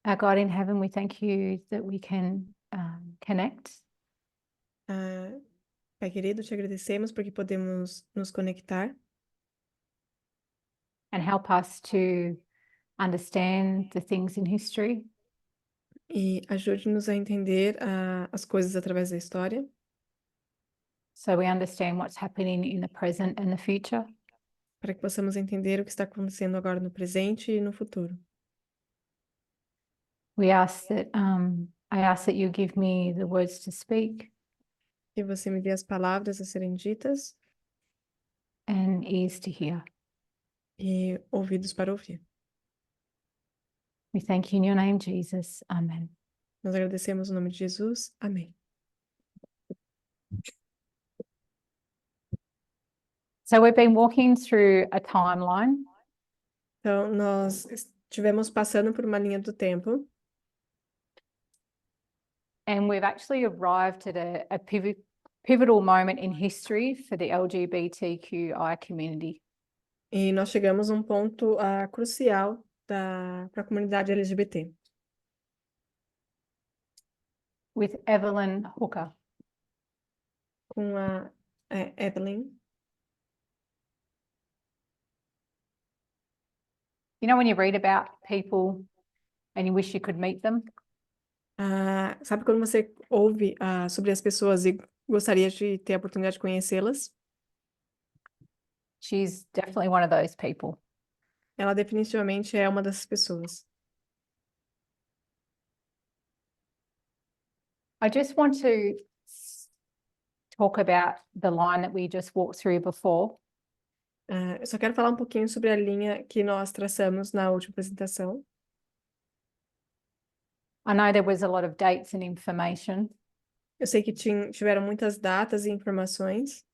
Our God in heaven, we thank you that we can connect. Pai querido, te agradecemos porque podemos nos conectar And help us to understand the things in history e ajude-nos a entender as coisas através da história, so we understand what's happening in the present and the future. para que possamos entender o que está acontecendo agora no presente e no futuro. We ask that I ask that you give me the words to speak Que você me dê as palavras a serem ditas and ears to hear. e ouvidos para ouvir. We thank you in your name, Jesus. Amen. Nós agradecemos o nome de Jesus. Amém. So we've been walking through a timeline. Então, nós estivemos passando por uma linha do tempo And we've actually arrived at a pivotal moment in history for the LGBTQI community. e nós chegamos a um ponto crucial para a comunidade LGBT, With Evelyn Hooker. com a Evelyn. You know when you read about people and you wish you could meet them? Sabe quando você ouve sobre as pessoas e gostaria de ter a oportunidade de conhecê-las? She's definitely one of those people. Ela definitivamente é uma dessas pessoas. I just want to talk about the line that we just walked through before. Eu só quero falar um pouquinho sobre a linha que nós traçamos na última apresentação. I know there was a lot of dates and information. Eu sei que tiveram muitas datas e informações,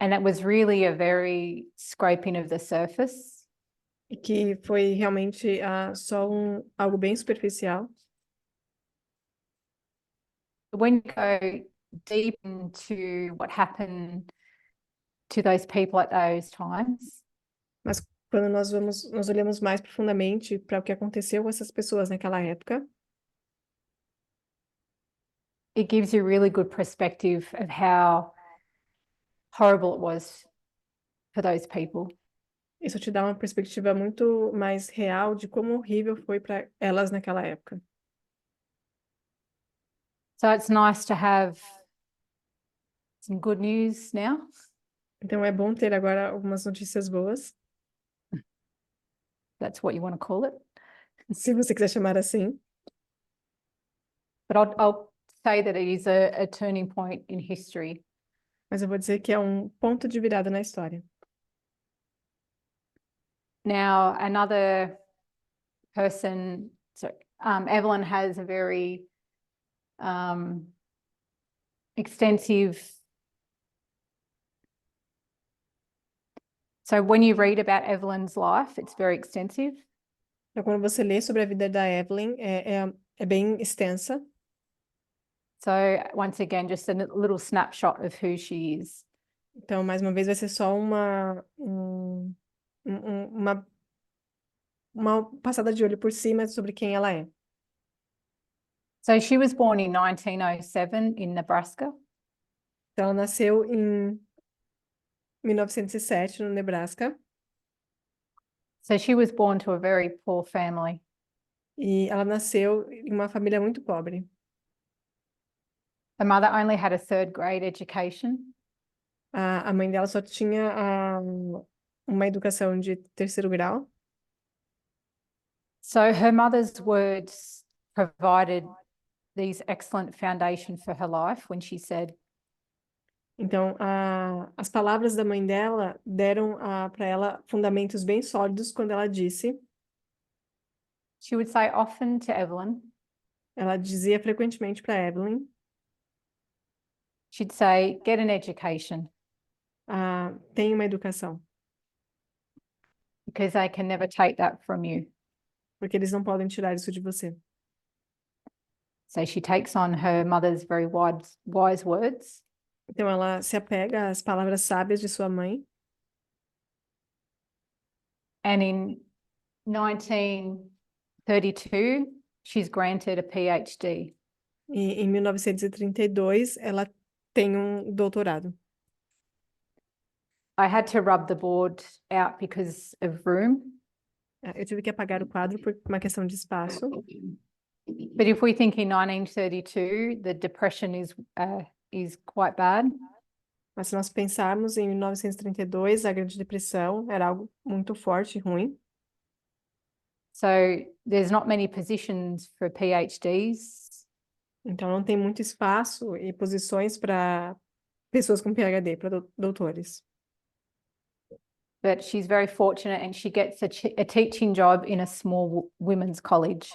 And it was really a very scraping of the surface. e que foi realmente só algo bem superficial. When you go deep into what happened to those people at those times, Mas quando nós olhamos mais profundamente para o que aconteceu com essas pessoas naquela época, it gives you really good perspective of how horrible it was for those people. isso te dá uma perspectiva muito mais real de como horrível foi para elas naquela época. So it's nice to have some good news now. Então é bom ter agora algumas notícias boas, That's what you want to call it. se você quiser chamar assim. But I'll say that it is a turning point in history. Mas eu vou dizer que é um ponto de virada na história. Now, another person, Evelyn has a very extensive. So when you read about Evelyn's life, it's very extensive. Então, quando você lê sobre a vida da Evelyn, é bem extensa. So once again, just a little snapshot of who she is. Então, mais uma vez, vai ser só uma passada de olho por cima sobre quem ela é. So she was born in 1907 in Nebraska. Então, ela nasceu em 1907, no Nebraska. So she was born to a very poor family. E ela nasceu em uma família muito pobre. Her mother only had a third grade education. A mãe dela só tinha uma educação de terceiro grau. So her mother's words provided these excellent foundation for her life when she said, Então, as palavras da mãe dela deram para ela fundamentos bem sólidos quando ela disse. She would say often to Evelyn. Ela dizia frequentemente para Evelyn. She'd say, get an education. Tenha uma educação. Because they can never take that from you. Porque eles não podem tirar isso de você. So she takes on her mother's very wise words. Então ela se apega às palavras sábias de sua mãe. And in 1932, she's granted a PhD. E em 1932, ela tem um doutorado. I had to rub the board out because of room. Eu tive que apagar o quadro por uma questão de espaço. But if we think in 1932, the depression is quite bad. Mas se nós pensarmos em 1932, a Grande Depressão era algo muito forte e ruim. So there's not many positions for PhDs. Então não tem muito espaço e posições para pessoas com PhD, para doutores. But she's very fortunate and she gets a teaching job in a small women's college.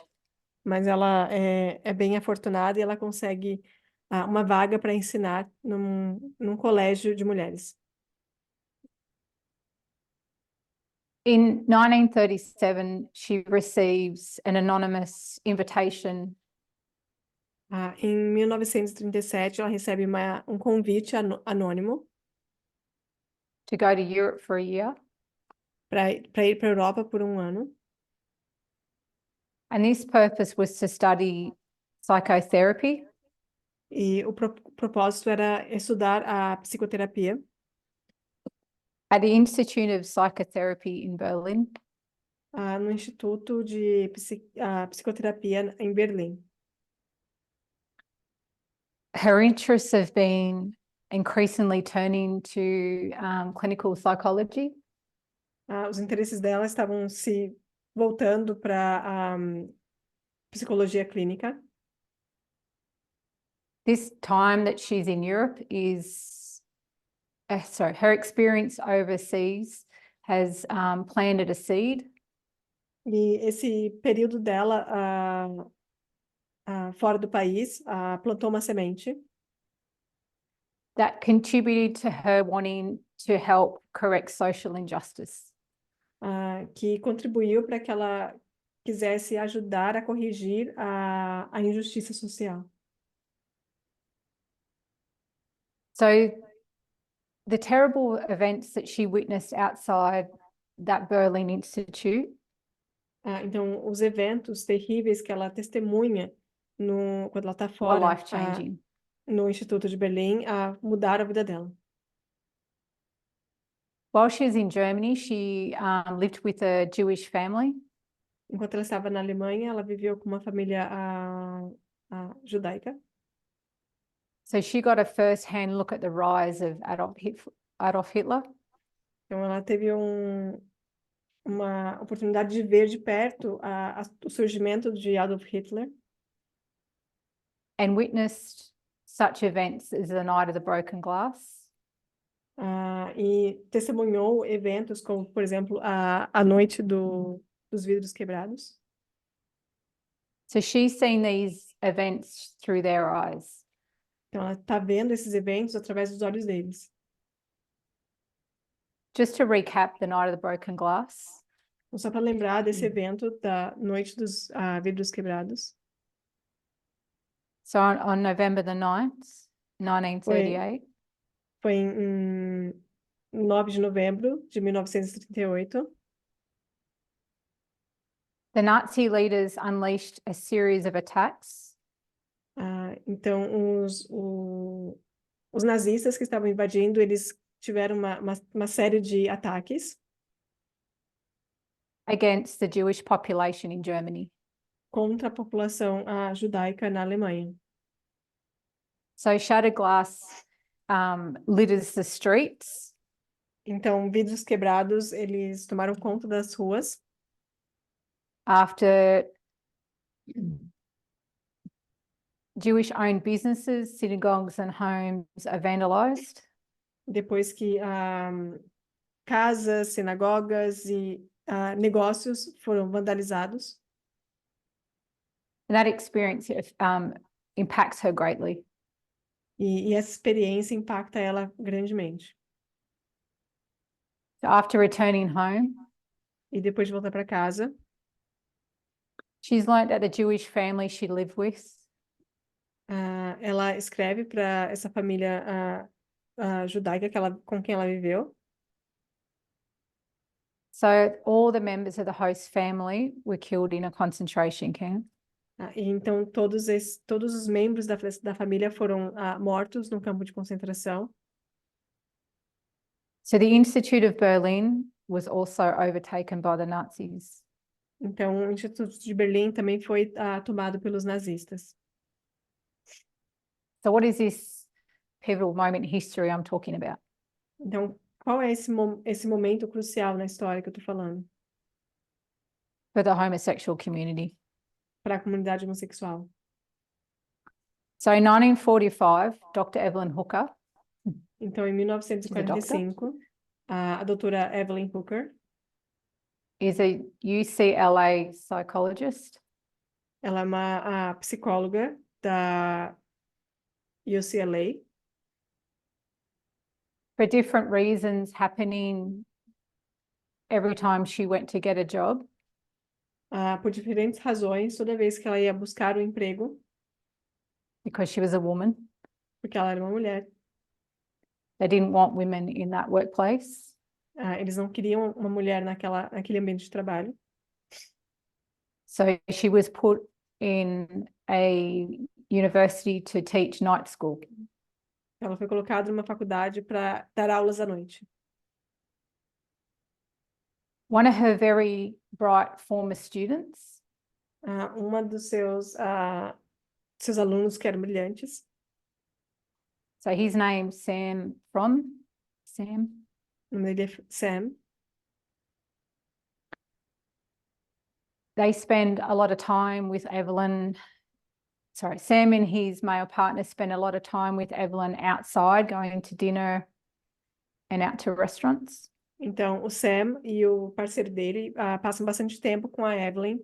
Mas ela é bem afortunada e ela consegue uma vaga para ensinar num colégio de mulheres. In 1937, she receives an anonymous invitation Em 1937, ela recebe um convite anônimo to go to Europe for a year. para ir para a Europa por um ano. And this purpose was to study psychotherapy. E o propósito era estudar a psicoterapia At the Institute of Psychotherapy in Berlin. No Instituto de Psicoterapia em Berlim. Her interests have been increasingly turning to clinical psychology. Os interesses dela estavam se voltando para a psicologia clínica. This time that she's in Europe her experience overseas has planted a seed. E esse período dela fora do país plantou uma semente that contributed to her wanting to help correct social injustice. Que contribuiu para que ela quisesse ajudar a corrigir a injustiça social. So the terrible events that she witnessed outside that Berlin Institute Então, os eventos terríveis que ela testemunha quando ela está were fora life-changing. no Instituto de Berlim, mudaram a vida dela. While she was in Germany, she lived with a Jewish family. Enquanto ela estava na Alemanha, ela viveu com uma família judaica. So she got a first-hand look at the rise of Adolf Hitler. Então, ela teve uma oportunidade de ver de perto o surgimento de Adolf Hitler. And witnessed such events as the Night of the Broken Glass. E testemunhou eventos como, por exemplo, a Noite dos Vidros Quebrados. So she's seen these events through their eyes. Então, ela está vendo esses eventos através dos olhos deles. Just to recap the Night of the Broken Glass. Então, só para lembrar desse evento da Noite dos Vidros Quebrados. So on November the 9th, 1938. Foi em 9 de novembro de 1938. The Nazi leaders unleashed a series of attacks. Então, os nazistas que estavam invadindo, eles tiveram uma série de ataques against the Jewish population in Germany. Contra a população judaica na Alemanha. So shattered glass litters the streets. Então, vidros quebrados, eles tomaram conta das ruas. After Jewish-owned businesses, synagogues and homes are vandalized. Depois que casas, sinagogas e negócios foram vandalizados. And that experience impacts her greatly. E essa experiência impacta ela grandemente. So after returning home, e depois de voltar para casa, she's learned that the Jewish family she lived with ela escreve para essa família judaica com quem ela viveu. So all the members of the host family were killed in a concentration camp. E então todos os membros da família foram mortos no campo de concentração. So the Institute of Berlin was also overtaken by the Nazis. Então o Instituto de Berlim também foi tomado pelos nazistas. So what is this pivotal moment in history I'm talking about? Então, qual é esse momento crucial na história que eu estou falando For the homosexual community. para a comunidade homossexual? So in 1945, Dr. Evelyn Hooker, Então, em 1945, a doutora Evelyn Hooker, is a UCLA psychologist. ela é uma psicóloga da UCLA, For different reasons happening every time she went to get a job. por diferentes razões, toda vez que ela ia buscar um emprego, Because she was a woman. porque ela era uma mulher, They didn't want women in that workplace. eles não queriam uma mulher naquele ambiente de trabalho. So she was put in a university to teach night school. Ela foi colocada numa faculdade para dar aulas à noite. One of her very bright former students Uma dos seus alunos que eram brilhantes, so his name's Sam. o nome dele é Sam. They spend a lot of time with Evelyn. Sorry, Sam and his male partner spend a lot of time with Evelyn outside, going to dinner and out to restaurants. Então, o Sam e o parceiro dele passam bastante tempo com a Evelyn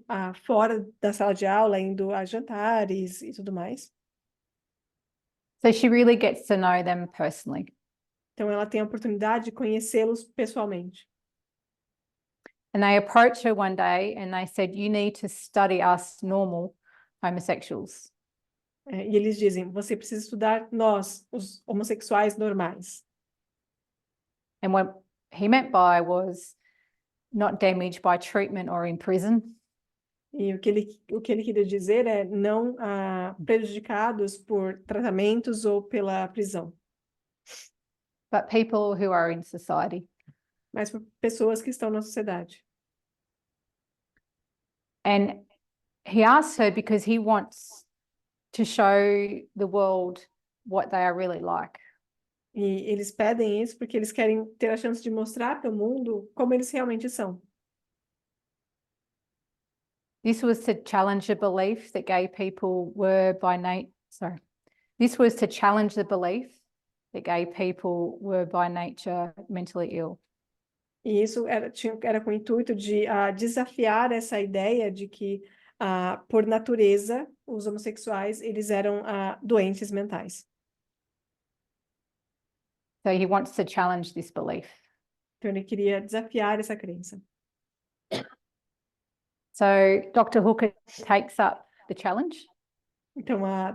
fora da sala de aula, indo a jantares e tudo mais. So she really gets to know them personally. Então, ela tem a oportunidade de conhecê-los pessoalmente. And they approached her one day and they said, you need to study us normal homosexuals. E eles dizem, você precisa estudar nós, os homossexuais normais. And what he meant by was not damaged by treatment or in prison. E o que ele queria dizer é não prejudicados por tratamentos ou pela prisão, But people who are in society. mas por pessoas que estão na sociedade. And he asked her because he wants to show the world what they are really like. E eles pedem isso porque eles querem ter a chance de mostrar para o mundo como eles realmente são. This was to challenge the belief that gay people were by nature. Sorry. This was to challenge the belief that gay people were by nature mentally ill. E isso era com o intuito de desafiar essa ideia de que, por natureza, os homossexuais eles eram doentes mentais. So he wants to challenge this belief. Então ele queria desafiar essa crença. So Dr. Hooker takes up the challenge. Então a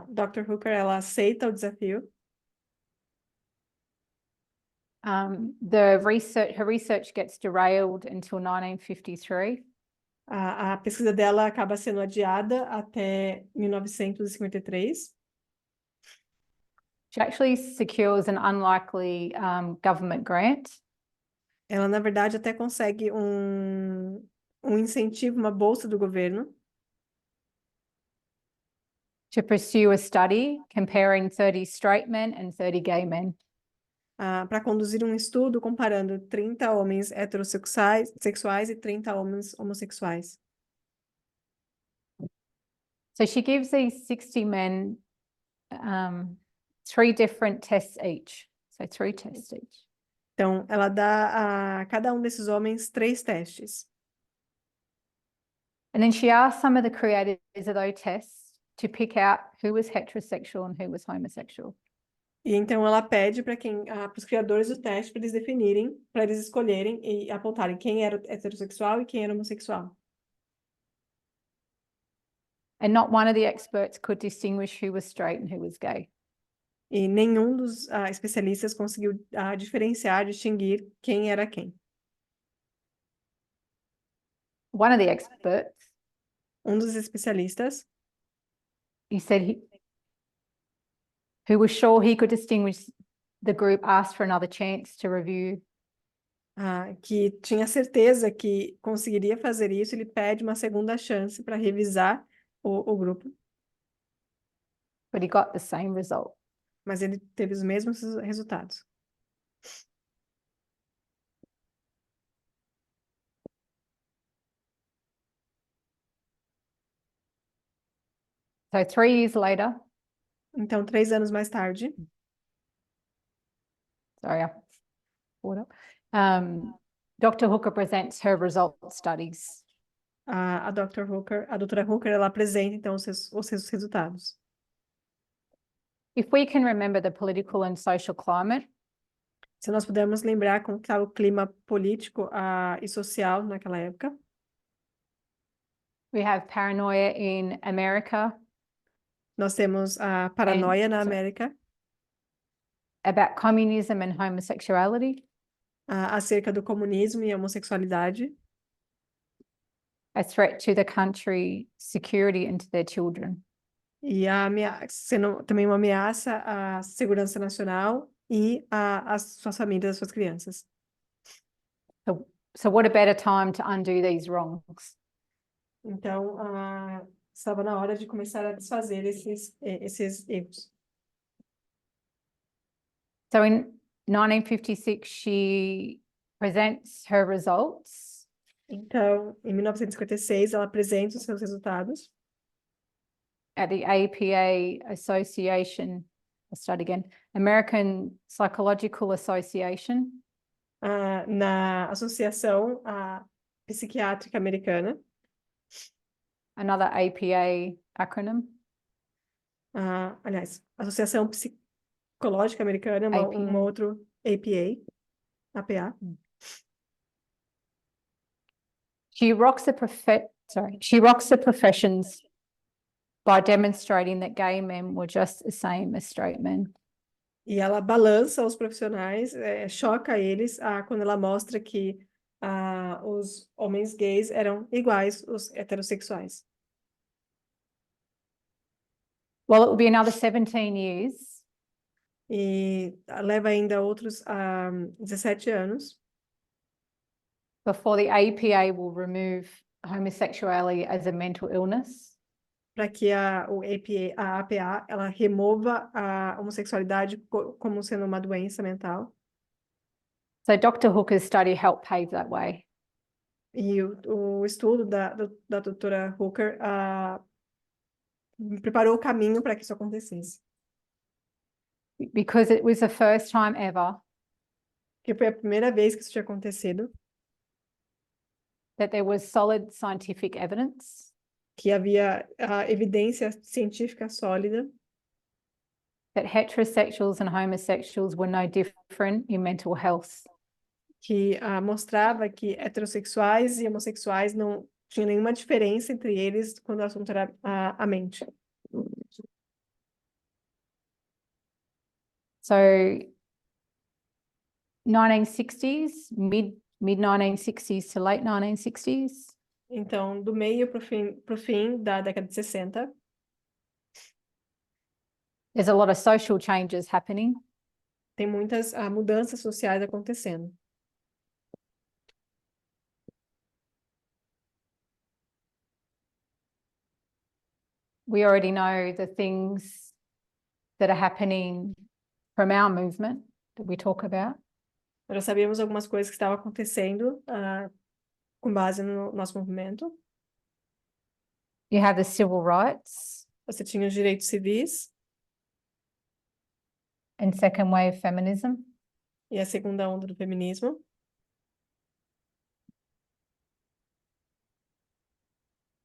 Dr. Hooker ela aceita o desafio. Her research gets derailed until 1953. A pesquisa dela acaba sendo adiada até 1953. She actually secures an unlikely government grant. Ela, na verdade, até consegue um incentivo, uma bolsa do governo, to pursue a study comparing 30 straight men and 30 gay men. Para conduzir um estudo comparando 30 homens heterossexuais e 30 homens homossexuais. So she gives these 60 men 3 different tests each. So 3 tests each. Então, ela dá a cada um desses homens 3 testes. And then she asked some of the creators of those tests to pick out who was heterosexual and who was homosexual. E então ela pede para os criadores do teste para eles definirem, para eles escolherem e apontarem quem era heterossexual e quem era homossexual. And not one of the experts could distinguish who was straight and who was gay. E nenhum dos especialistas conseguiu diferenciar, distinguir quem era quem. one of the experts, dos especialistas, he said who was sure he could distinguish the group, asked for another chance to review. Que tinha certeza que conseguiria fazer isso, ele pede uma segunda chance para revisar o grupo, But he got the same result. mas ele teve os mesmos resultados. So 3 years later, Então, 3 anos mais tarde, sorry, I pulled up. Dr. Hooker presents her result studies. a doutora Hooker, ela apresenta, então, os seus resultados. If we can remember the political and social climate, Se nós pudermos lembrar como estava o clima político e social naquela época, we have paranoia in America nós temos a paranoia na América about communism and homosexuality, acerca do comunismo e homossexualidade, a threat to the country, security, and to their children. e sendo também uma ameaça à segurança nacional e às suas famílias, às suas crianças. So what a better time to undo these wrongs? Então, estava na hora de começar a desfazer esses erros. So in 1956, she presents her results. Então, em 1956, ela apresenta os seus resultados At the APA Association, I'll start again, American Psychological Association, na Associação Psiquiátrica Americana, another APA acronym. Aliás, Associação Psicológica Americana, APA. um outro APA. She rocks the professions by demonstrating that gay men were just the same as straight men. E ela balança os profissionais, choca eles quando ela mostra que os homens gays eram iguais os heterossexuais. Well, it will be another 17 years E leva ainda outros 17 anos before the APA will remove homosexuality as a mental illness. para que a APA ela remova a homossexualidade como sendo uma doença mental. So Dr. Hooker's study helped pave that way. E o estudo da doutora Hooker preparou o caminho para que isso acontecesse. Because it was the first time ever Porque foi a primeira vez que isso tinha acontecido, that there was solid scientific evidence que havia evidência científica sólida that heterosexuals and homosexuals were no different in mental health. que mostrava que heterossexuais e homossexuais não tinha nenhuma diferença entre eles quando o assunto era a mente. So 1960s, mid 1960s to late 1960s, Então, do meio para o fim da década de 60, there's a lot of social changes happening. tem muitas mudanças sociais acontecendo. We already know the things that are happening from our movement that we talk about. Nós já sabíamos algumas coisas que estavam acontecendo com base no nosso movimento. You have the civil rights Você tinha os direitos civis and second wave feminism. e a segunda onda do feminismo.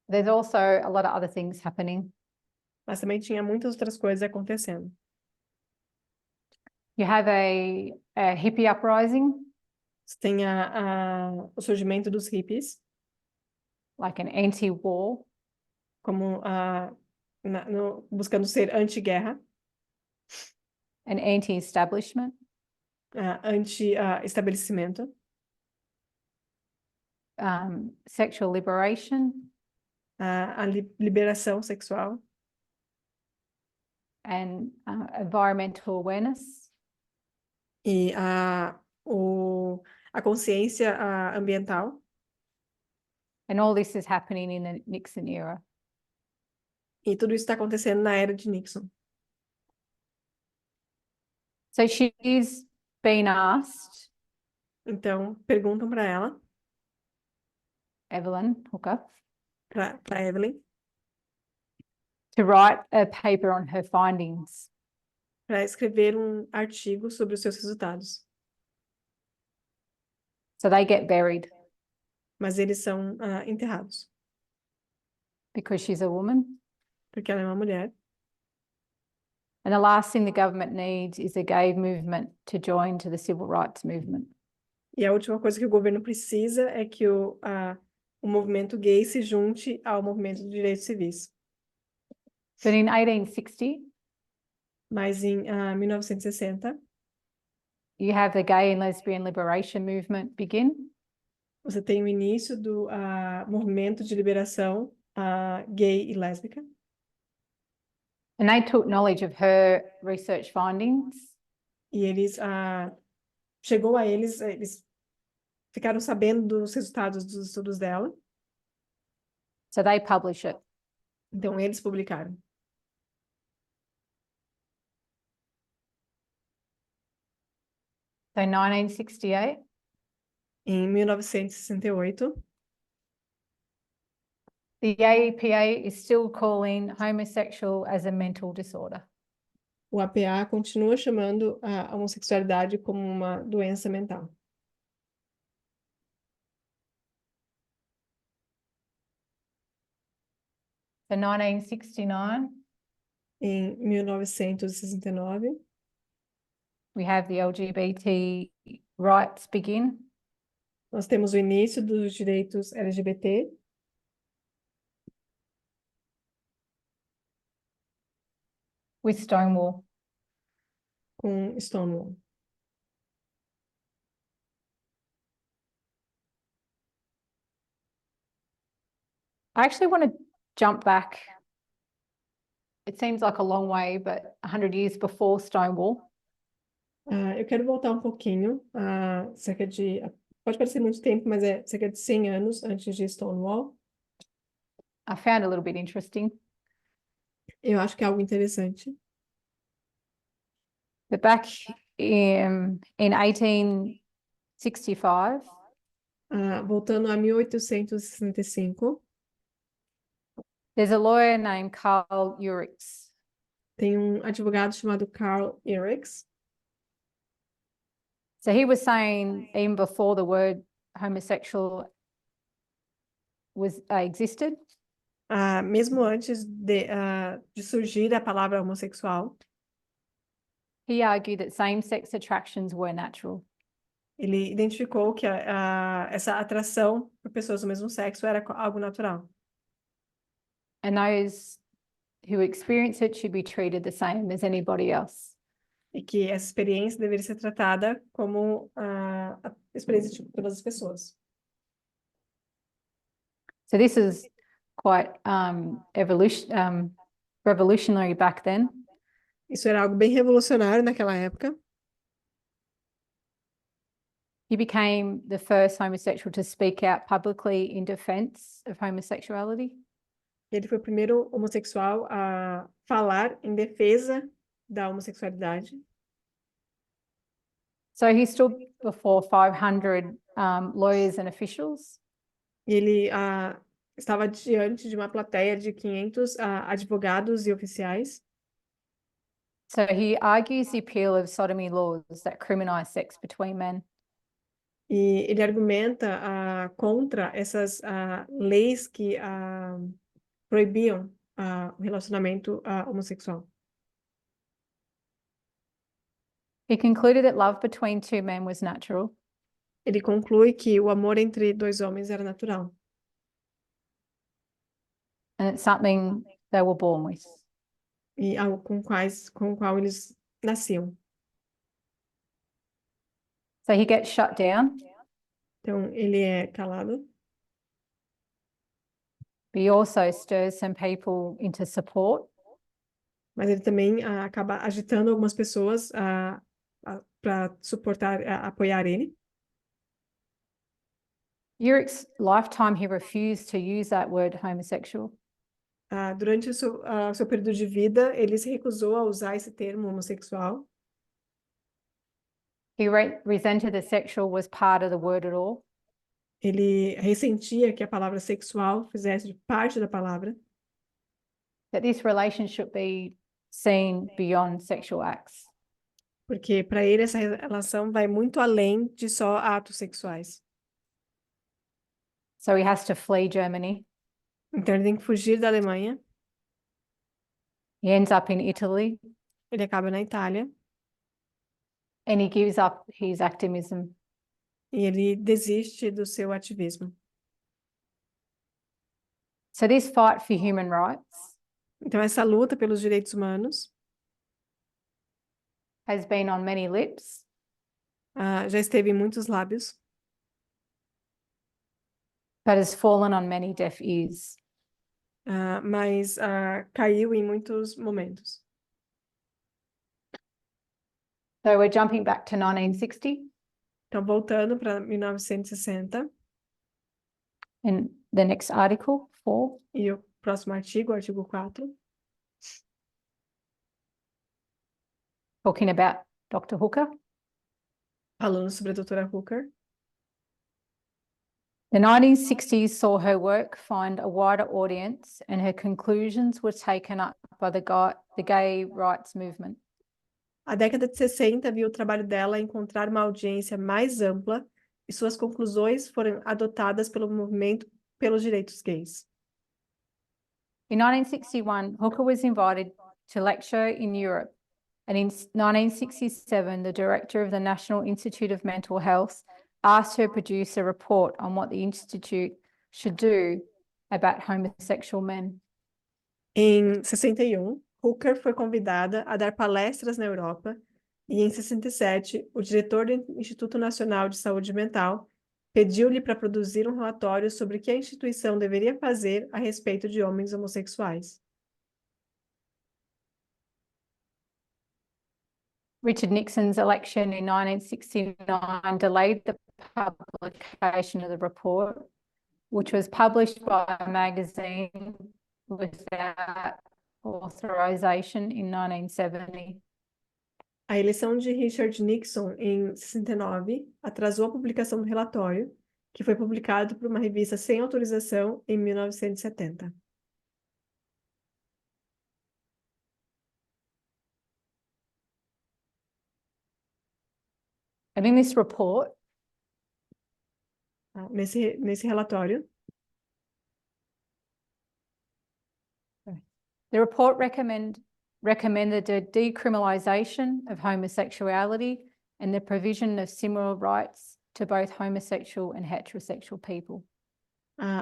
There's also a lot of other things happening. Mas também tinha muitas outras coisas acontecendo. You have a hippie uprising, Você tem o surgimento dos hippies, like an anti-war, como buscando ser anti-guerra, an anti-establishment, anti-estabelecimento, sexual liberation a liberação sexual and environmental awareness. e a consciência ambiental. And all this is happening in the Nixon era. E tudo isso está acontecendo na era de Nixon. So she's been asked, Então, perguntam para ela, Evelyn Hooker, para Evelyn, to write a paper on her findings. para escrever um artigo sobre os seus resultados. So they get buried Mas eles são enterrados, because she's a woman. porque ela é uma mulher. And the last thing the government needs is a gay movement to join to the civil rights movement. E a última coisa que o governo precisa é que o movimento gay se junte ao movimento de direitos civis. But in 1860, Mas em 1960, you have the gay and lesbian liberation movement begin. você tem o início do movimento de liberação gay e lésbica. And they took knowledge of her research findings E eles, chegou a eles ficaram sabendo dos resultados dos estudos dela. so they publish it. Então, eles publicaram. So 1968, Em 1968, the AEPA is still calling homosexual as a mental disorder. o APA continua chamando a homossexualidade como uma doença mental. So 1969, Em 1969, we have the LGBT rights begin. nós temos o início dos direitos LGBT, with Stonewall. com Stonewall. I actually want to jump back. It seems like a long way, but 100 years before Stonewall. Eu quero voltar um pouquinho, cerca de, pode parecer muito tempo, mas é cerca de 100 anos antes de Stonewall. I found a little bit interesting. Eu acho que é algo interessante. But back in 1865, Voltando a 1865, there's a lawyer named Carl Urix. tem um advogado chamado Carl Urix. So he was saying, even before the word homosexual existed, Mesmo antes de surgir a palavra homossexual, he argued that same-sex attractions were natural. ele identificou que essa atração por pessoas do mesmo sexo era algo natural. And those who experience it should be treated the same as anybody else. E que essa experiência deveria ser tratada como a experiência de todas as pessoas. So this is quite revolutionary back then. Isso era algo bem revolucionário naquela época. He became the first homosexual to speak out publicly in defense of homosexuality. Ele foi o primeiro homossexual a falar em defesa da homossexualidade. So he stood before 500 lawyers and officials. Ele estava diante de uma plateia de 500 advogados e oficiais. So he argues the appeal of sodomy laws that criminalize sex between men. E ele argumenta contra essas leis que proibiam o relacionamento homossexual. He concluded that love between two men was natural. Ele conclui que o amor entre dois homens era natural. And it's something they were born with. E algo com o qual eles nasciam. So he gets shut down. Então, ele é calado. but he also stirs some people into support. Mas ele também acaba agitando algumas pessoas para suportar, apoiar ele. Urich's lifetime, he refused to use that word homosexual. Durante o seu período de vida, ele se recusou a usar esse termo homossexual. He resented the sexual was part of the word at all. Ele ressentia que a palavra sexual fizesse parte da palavra. That this relationship be seen beyond sexual acts. Porque para ele essa relação vai muito além de só atos sexuais. So he has to flee Germany. Então ele tem que fugir da Alemanha. He ends up in Italy. Ele acaba na Itália. And he gives up his activism. E ele desiste do seu ativismo. So this fight for human rights Então essa luta pelos direitos humanos has been on many lips. Já esteve em muitos lábios. But has fallen on many deaf ears. Mas caiu em muitos momentos. So we're jumping back to 1960. Então, voltando para 1960. In the next article, 4. E o próximo artigo, o artigo 4. Talking about Dr. Hooker. Falando sobre a doutora Hooker. The 1960s saw her work find a wider audience and her conclusions were taken up by the gay rights movement. A década de 60 viu o trabalho dela encontrar uma audiência mais ampla e suas conclusões foram adotadas pelo movimento pelos direitos gays. In 1961, Hooker was invited to lecture in Europe, and in 1967, the director of the National Institute of Mental Health asked her to produce a report on what the institute should do about homosexual men. Em 61, Hooker foi convidada a dar palestras na Europa e em 67, o diretor do Instituto Nacional de Saúde Mental pediu-lhe para produzir um relatório sobre o que a instituição deveria fazer a respeito de homens homossexuais. Richard Nixon's election in 1969 delayed the publication of the report, which was published by a magazine without authorization in 1970. A eleição de Richard Nixon em 69 atrasou a publicação do relatório, que foi publicado por uma revista sem autorização em 1970. And in this report, Nesse relatório, the report recommended the decriminalisation of homosexuality and the provision of similar rights to both homosexual and heterosexual people.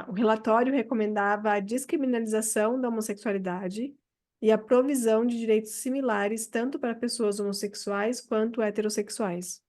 O relatório recomendava a descriminalização da homossexualidade e a provisão de direitos similares tanto para pessoas homossexuais quanto heterossexuais.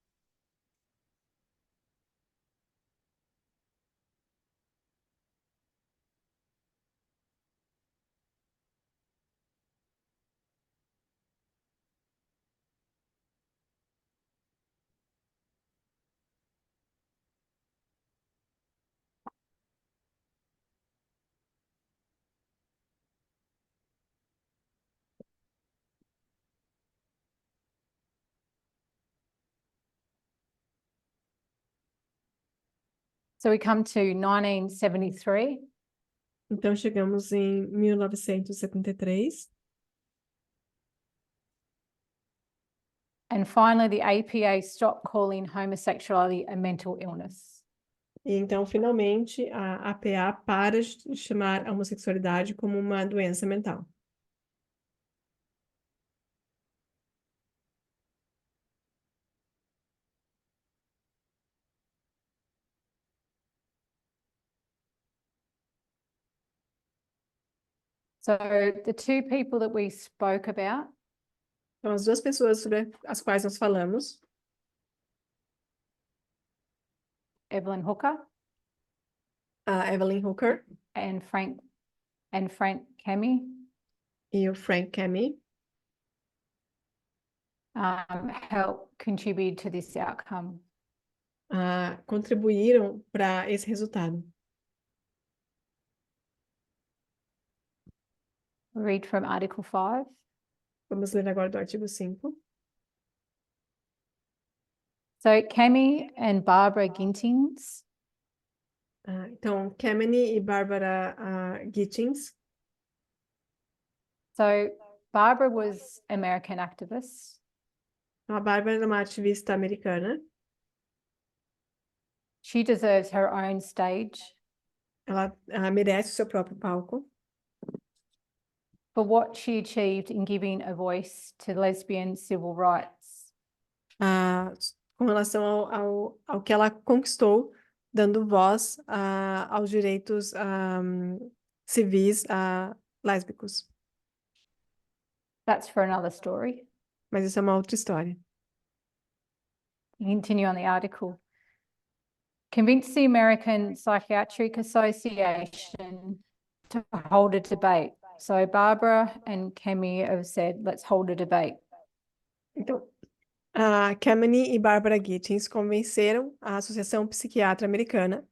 So we come to 1973. Então, chegamos em 1973. And finally, the APA stopped calling homosexuality a mental illness. E então, finalmente, a APA para de chamar a homossexualidade como uma doença mental. So the two people that we spoke about, Então, as duas pessoas sobre as quais nós falamos, Evelyn Hooker a Evelyn Hooker and Frank and Frank Kemi e o Frank Kemi helped contribute to this outcome. contribuíram para esse resultado. We'll read from Article 5. Vamos ler agora do artigo 5. So Kemi and Barbara Gintings Então, Kemeny e Barbara Gittins. So Barbara was American activist. A Barbara era uma ativista americana. She deserves her own stage Ela merece o seu próprio palco for what she achieved in giving a voice to lesbian civil rights. com relação ao que ela conquistou, dando voz aos direitos civis lésbicos. That's for another story. Mas isso é uma outra história. Continue on the article. Convince the American Psychiatric Association to hold a debate. So Barbara and Kemi have said, let's hold a debate. Então, a Kemeny e Barbara Gittins convenceram a Associação Psiquiatra Americana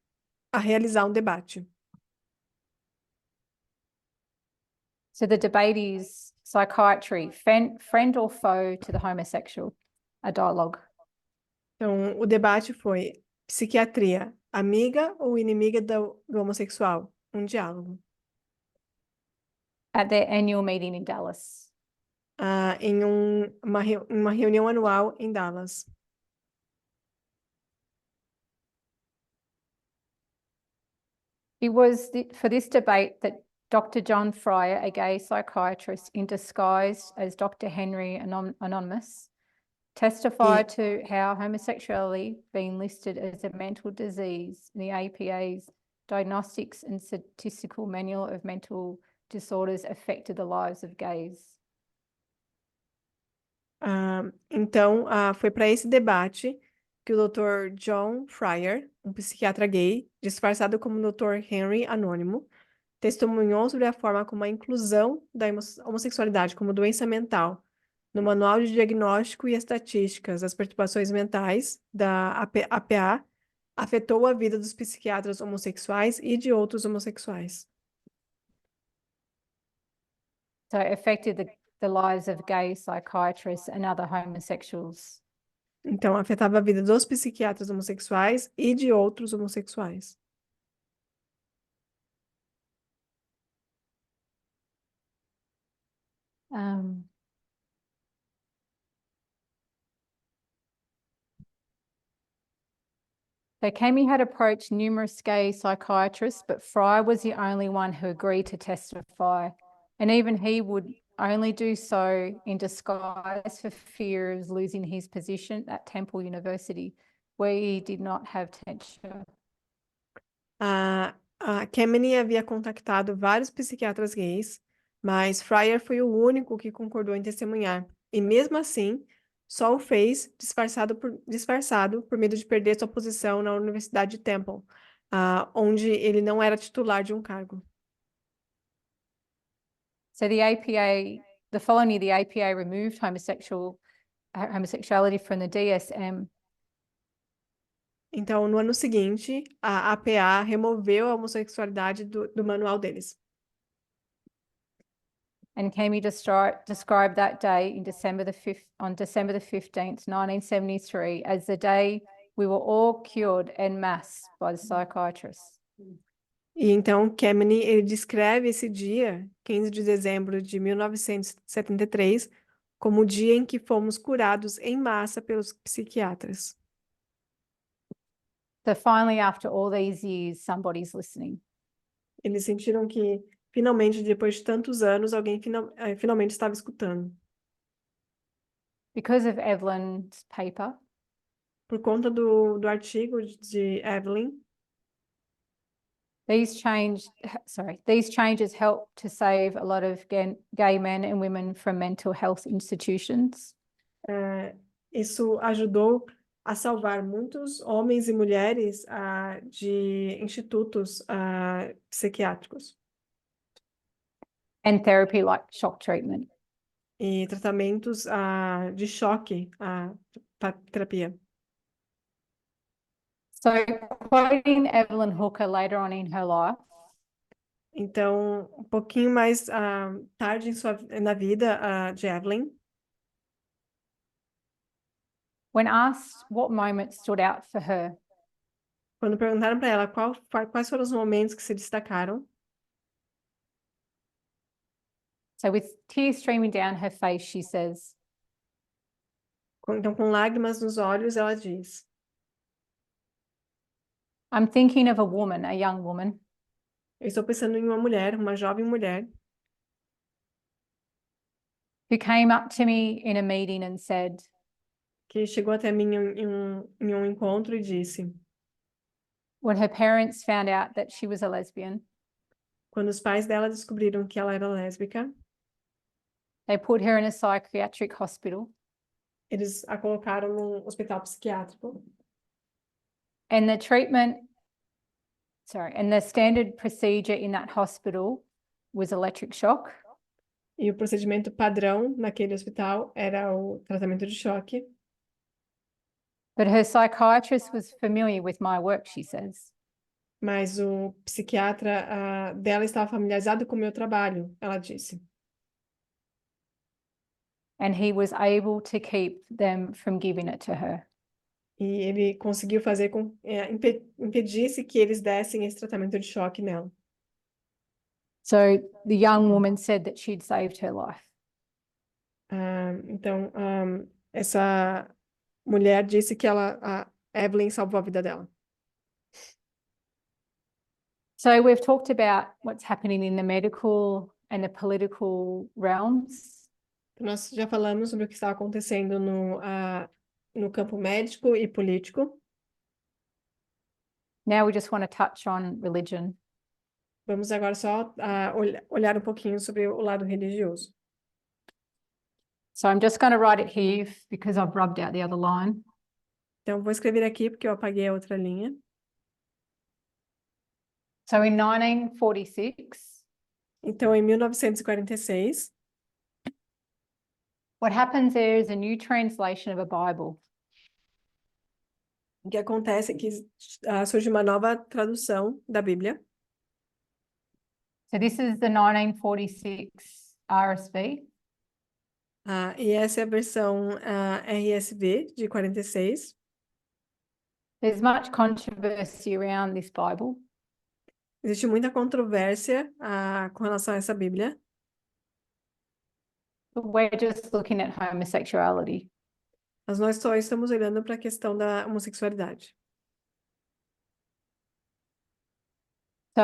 a realizar um debate. So the debate is psychiatry, friend or foe to the homosexual, a dialogue. Então, o debate foi psiquiatria, amiga ou inimiga do homossexual? Um diálogo. At their annual meeting in Dallas. Em uma reunião anual em Dallas. It was for this debate that Dr. John Fryer, a gay psychiatrist in disguise as Dr. Henry Anonymous, testified to how homosexuality being listed as a mental disease in the APA's Diagnostics and Statistical Manual of Mental Disorders affected the lives of gays. Então, foi para esse debate que o Dr. John Fryer, um psiquiatra gay, disfarçado como Dr. Henry Anônimo, testemunhou sobre a forma como a inclusão da homossexualidade como doença mental no Manual de Diagnóstico e Estatísticas das Perturbações Mentais da APA afetou a vida dos psiquiatras homossexuais e de outros homossexuais. So it affected the lives of gay psychiatrists and other homosexuals. Então, afetava a vida dos psiquiatras homossexuais e de outros homossexuais. So Kemi had approached numerous gay psychiatrists, but Fry was the only one who agreed to testify. And even he would only do so in disguise for fear of losing his position at Temple University, where he did not have tenure. A Kemeny havia contactado vários psiquiatras gays, mas Fryer foi o único que concordou em testemunhar. E mesmo assim, só o fez disfarçado por medo de perder sua posição na Universidade de Temple, onde ele não era titular de um cargo. So the following year, the APA removed homosexuality from the DSM. Então, no ano seguinte, a APA removeu a homossexualidade do manual deles. And Kemi described that day on December the 15th, 1973, as the day we were all cured en masse by the psychiatrists. E então, Kemeny, ele descreve esse dia, 15 de dezembro de 1973, como o dia em que fomos curados em massa pelos psiquiatras. So finally, after all these years, somebody's listening. Eles sentiram que, finalmente, depois de tantos anos, alguém finalmente estava escutando. Because of Evelyn's paper, Por conta do artigo de Evelyn, these changes helped to save a lot of gay men and women from mental health institutions. Isso ajudou a salvar muitos homens e mulheres de institutos psiquiátricos. and therapy like shock treatment. e tratamentos de choque, terapia. So quoting Evelyn Hooker later on in her life, Então, um pouquinho mais tarde na vida de Evelyn, when asked what moment stood out for her, quando perguntaram para ela quais foram os momentos que se destacaram, so with tears streaming down her face, she says, então com lágrimas nos olhos, ela diz: I'm thinking of a woman, a young woman, eu estou pensando em uma mulher, uma jovem mulher, who came up to me in a meeting and said, que chegou até mim em um encontro e disse, when her parents found out that she was a lesbian, quando os pais dela descobriram que ela era lésbica, they put her in a psychiatric hospital, eles a colocaram num hospital psiquiátrico. and the standard procedure in that hospital was electric shock. E o procedimento padrão naquele hospital era o tratamento de choque. But her psychiatrist was familiar with my work, she says. Mas o psiquiatra dela estava familiarizado com o meu trabalho, ela disse. And he was able to keep them from giving it to her. E ele conseguiu fazer impedisse que eles dessem esse tratamento de choque nela. So the young woman said that she'd saved her life. Então, essa mulher disse que a Evelyn salvou a vida dela. So we've talked about what's happening in the medical and the political realms. Nós já falamos sobre o que está acontecendo no campo médico e político. Now we just want to touch on religion. Vamos agora só olhar um pouquinho sobre o lado religioso. So I'm just going to write it here because I've rubbed out the other line. Então, vou escrever aqui porque eu apaguei a outra linha. So in 1946, Então, em 1946, what happens there is a new translation of a Bible. o que acontece é que surge uma nova tradução da Bíblia. So this is the 1946 RSV. E essa é a versão RSV de 46. There's much controversy around this Bible. Existe muita controvérsia com relação a essa Bíblia. But we're just looking at homosexuality. Mas nós só estamos olhando para a questão da homossexualidade. So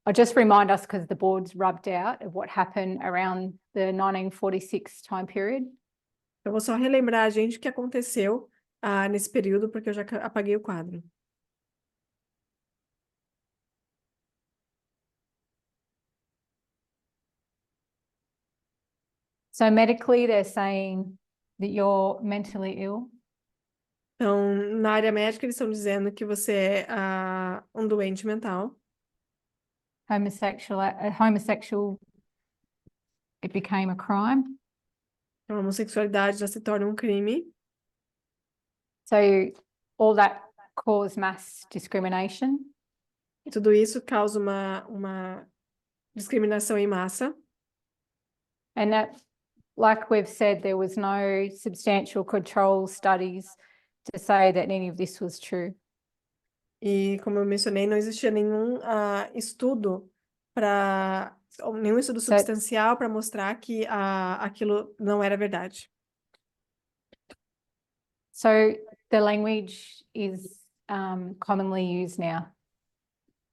I'll just remind us, because the board's rubbed out, of what happened around the 1946 time period. Eu vou só relembrar a gente o que aconteceu nesse período, porque eu já apaguei o quadro. So medically, they're saying that you're mentally ill. Então, na área médica, eles estão dizendo que você é um doente mental. Homosexual, it became a crime. A homossexualidade já se torna um crime. So all that caused mass discrimination. E tudo isso causa uma discriminação em massa. And that, like we've said, there was no substantial control studies to say that any of this was true. E, como eu mencionei, não existia nenhum estudo nenhum estudo substancial para mostrar que aquilo não era verdade. So the language is commonly used now.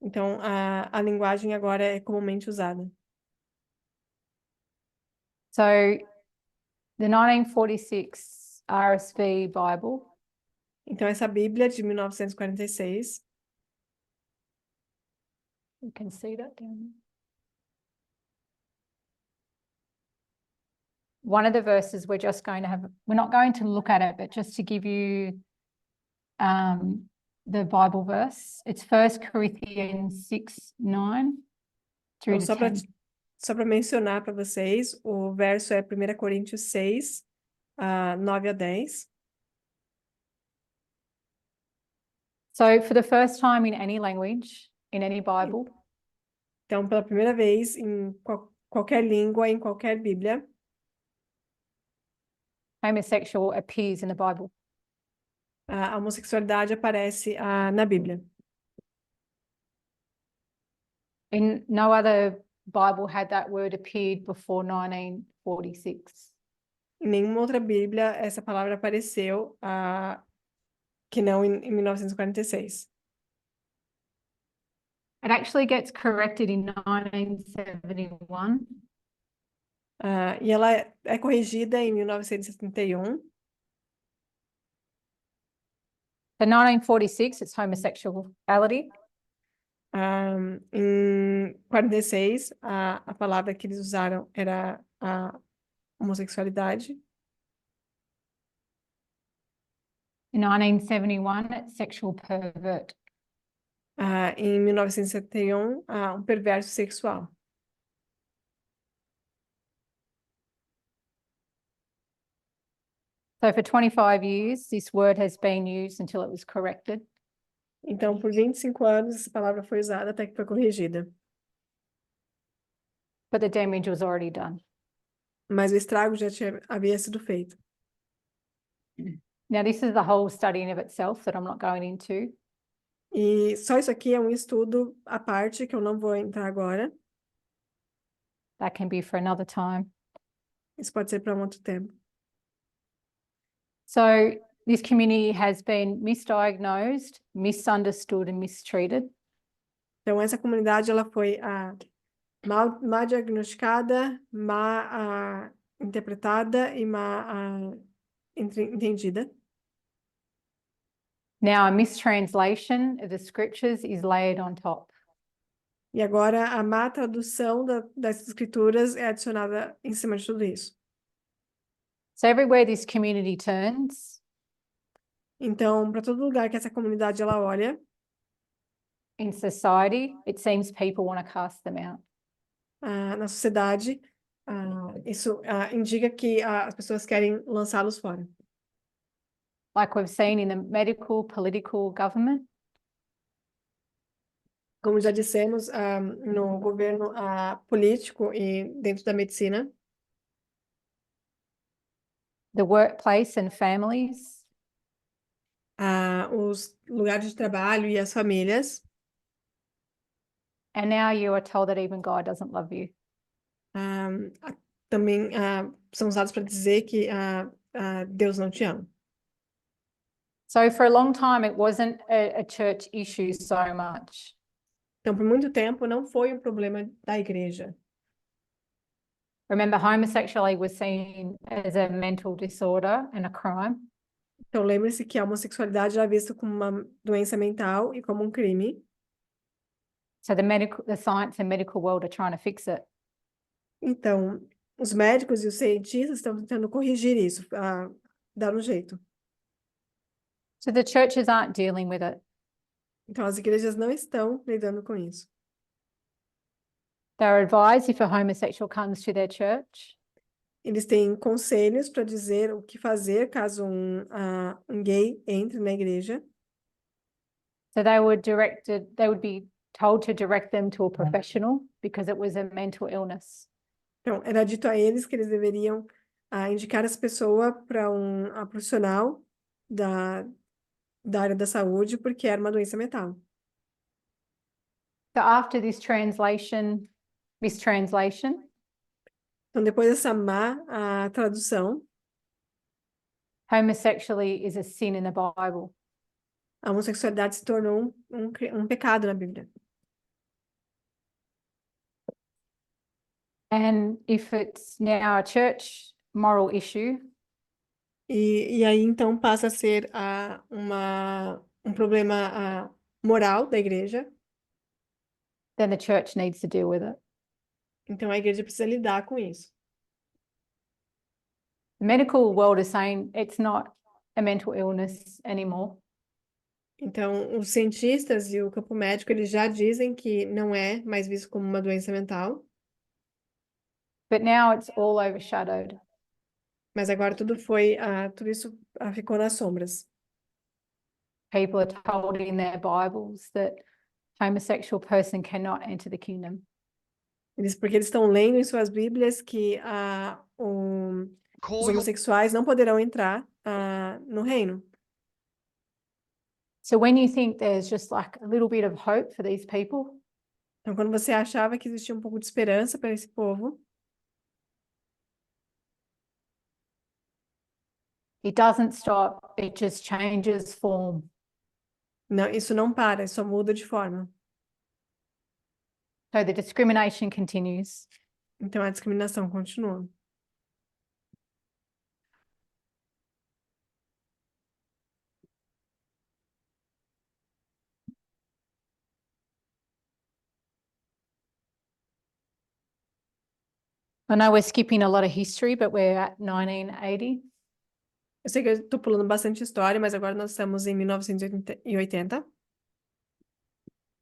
Então, a linguagem agora é comumente usada. So the 1946 RSV Bible. Então, essa Bíblia de 1946. You can see that down there. One of the verses we're not going to look at it, but just to give you the Bible verse. It's 1 Corinthians 6:9 through Então, to 10. Só para mencionar para vocês, o verso é 1 Coríntios 6, 9 a 10. So for the first time in any language, in any Bible, Então, pela primeira vez em qualquer língua, em qualquer Bíblia, homosexual appears in the Bible. a homossexualidade aparece na Bíblia. In no other Bible had that word appeared before 1946. Em nenhuma outra Bíblia essa palavra apareceu, que não em 1946. It actually gets corrected in 1971. E ela é corrigida em 1971. For 1946, it's homosexuality. Em 46, a palavra que eles usaram era a homossexualidade. In 1971, it's sexual pervert. Em 1971, um perverso sexual. So for 25 years, this word has been used until it was corrected. Então, por 25 anos, essa palavra foi usada até que foi corrigida. But the damage was already done. Mas o estrago já havia sido feito. Now, this is the whole study in of itself that I'm not going into. E só isso aqui é um estudo à parte que eu não vou entrar agora. That can be for another time. Isso pode ser para um outro tempo. So this community has been misdiagnosed, misunderstood, and mistreated. Então, essa comunidade ela foi mal diagnosticada, mal interpretada e mal entendida. Now, a mistranslation of the scriptures is laid on top. E agora a má tradução das escrituras é adicionada em cima de tudo isso. So everywhere this community turns, Então, para todo lugar que essa comunidade ela olha, in society, it seems people want to cast them out. na sociedade, isso indica que as pessoas querem lançá-los fora. Like we've seen in the medical, political, government. Como já dissemos, no governo político e dentro da medicina, The workplace and families, os lugares de trabalho e as famílias, and now you are told that even God doesn't love you. também são usados para dizer que Deus não te ama. So for a long time, it wasn't a church issue so much. Então, por muito tempo, não foi um problema da igreja. Remember, homosexuality was seen as a mental disorder and a crime. Então, lembre-se que a homossexualidade era vista como uma doença mental e como um crime. So the science and medical world are trying to fix it. Então, os médicos e os cientistas estão tentando corrigir isso, dar um jeito. So the churches aren't dealing with it. Então, as igrejas não estão lidando com isso. They're advised if a homosexual comes to their church, Eles têm conselhos para dizer o que fazer caso um gay entre na igreja. so they would be told to direct them to a professional because it was a mental illness. Então, era dito a eles que eles deveriam indicar essa pessoa para um profissional da área da saúde, porque era uma doença mental. So after this mistranslation, Então, depois dessa má tradução, homosexuality is a sin in the Bible. a homossexualidade se tornou um pecado na Bíblia. And if it's now a church moral issue, E aí, então, passa a ser um problema moral da igreja. then the church needs to deal with it. Então, a igreja precisa lidar com isso. The medical world is saying it's not a mental illness anymore. Então, os cientistas e o campo médico, eles já dizem que não é mais visto como uma doença mental. But now it's all overshadowed. Mas agora tudo isso ficou nas sombras. People are told in their Bibles that homosexual person cannot enter the kingdom. Porque eles estão lendo em suas Bíblias que os homossexuais não poderão entrar no reino. So when you think there's just like a little bit of hope for these people, Então, quando você achava que existia um pouco de esperança para esse povo, it doesn't stop, it just changes form. não, isso não para, só muda de forma. So the discrimination continues. Então, a discriminação continua. I know we're skipping a lot of history, but we're at 1980. Eu sei que eu estou pulando bastante história, mas agora nós estamos em 1980.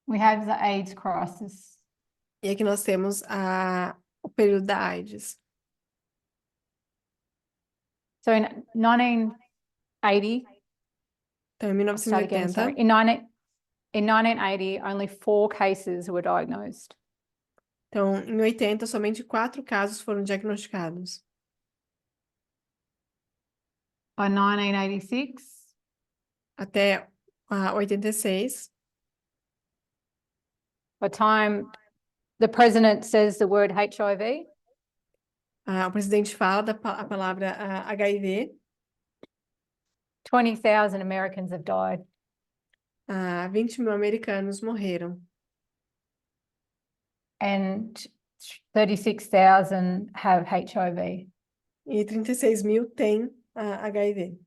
We have the AIDS crisis. E aqui nós temos o período da AIDS. So in 1980, Então, em I'll start again, 1980, sorry. In 1980, only 4 cases were diagnosed. então, em 80, somente 4 casos foram diagnosticados. By 1986, Até 86, by the time the president says the word HIV, o presidente fala a palavra HIV, 20,000 Americans have died. 20 mil americanos morreram. And 36,000 have HIV. E 36 mil têm HIV.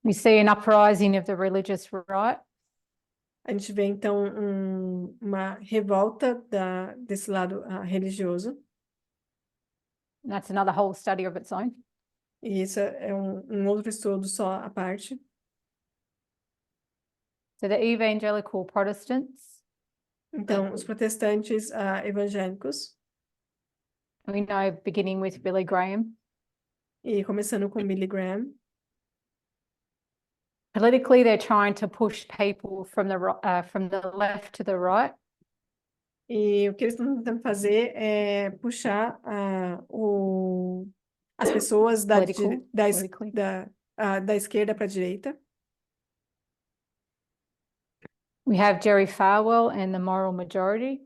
We see an uprising of the religious right. A gente vê, então, uma revolta desse lado religioso. And that's another whole study of its own. E isso é um outro estudo só à parte. So the evangelical Protestants, Então, os protestantes evangélicos, we know beginning with Billy Graham, e começando com Billy Graham, politically they're trying to push people from the left to the right. e o que eles estão tentando fazer é puxar as pessoas da esquerda para a direita. We have Jerry Falwell and the moral majority.